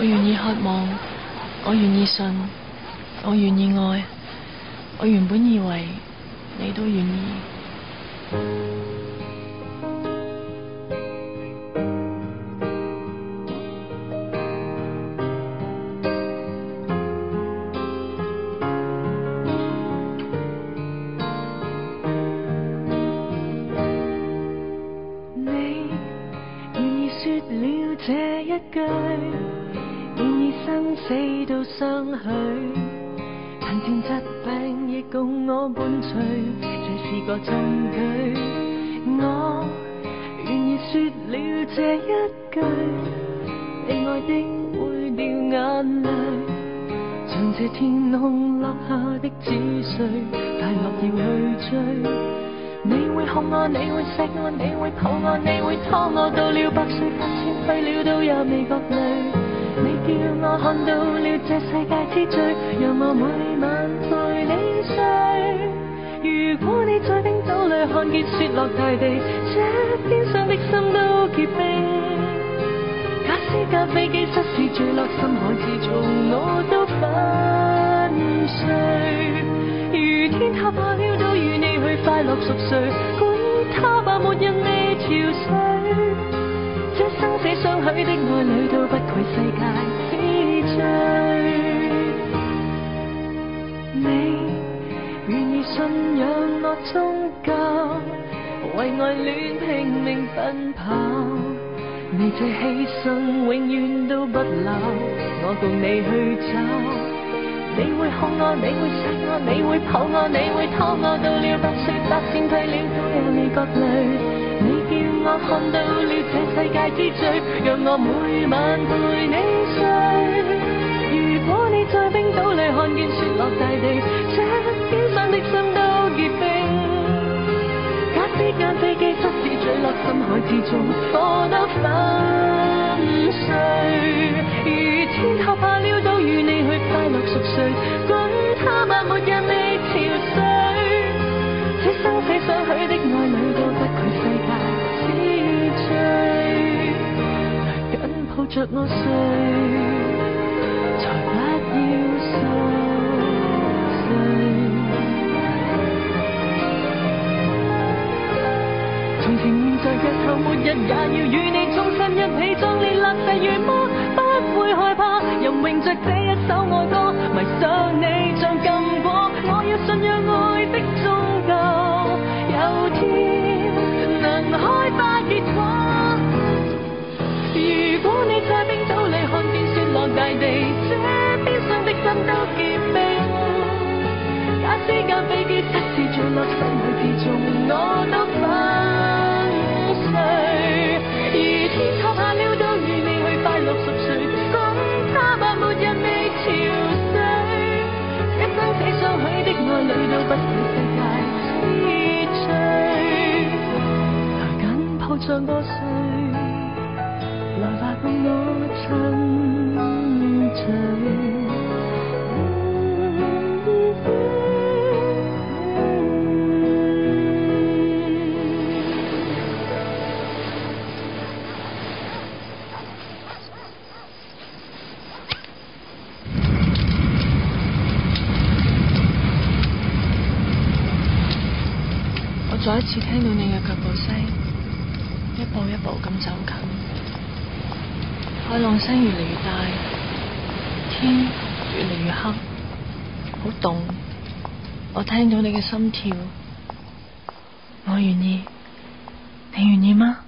我願意渴望，我願意信，我願意愛。我原本以為你都願意。你願意說了這一句，願意生死都相許，貧賤疾病亦共我伴隨，這是個證據。我願意說了這一句，你愛的會掉眼淚，像這天空落下的紙碎，快樂要去追。你會哄我，你會錫我，你會抱我，你會拖我，到了百歲百千歲了都也未覺累。你叫我看到了這世界之最，讓我每晚陪你睡。如果你在冰島裏看見雪落大地，這邊上的心都結冰。假使架飛機失事墜落深海之中，我都粉碎。如天塌下了都與你去快樂熟睡，管他吧沒人未憔悴。這生死相許的愛侶都不愧世界之最。你願意信仰我宗教，為愛戀拼命奔跑，你這犧牲永遠都不老，我共你去找。你會哄我，你會錫我，你會抱我，你會拖我，到了百歲百千退了都有你覺累。你叫我看到了這世界之最，讓我每晚陪你睡。如果你在冰島裏看見雪落大地，這邊上的心都結冰。假使架飛機失事墜落深海之中，我都粉碎。如天塌下了都與你去快樂熟睡，管他吧沒人未憔悴。這生死相許的愛侶都不愧世界之最。來緊抱着我睡，才不要心碎。從前現在日後末日也要與你終身一起壯烈立誓願嗎？不會害怕，任詠着這一首愛歌，迷上你像禁果。我要信仰愛的宗教，有天能開花結果。如果你在冰島裏看見雪落大地，這邊上的心都結冰。假使架飛機失事墜落深海之中，我都粉碎。如天塌下了都與你去快樂熟睡，管他吧沒人未憔悴。這生死相許的愛侶都不愧世界之最。來緊抱着我睡，來吧共我親嘴。再一次聽到你嘅腳步聲，一步一步咁走近，海浪聲越嚟越大，天越嚟越黑，好凍。我聽到你嘅心跳，我願意，你願意嗎？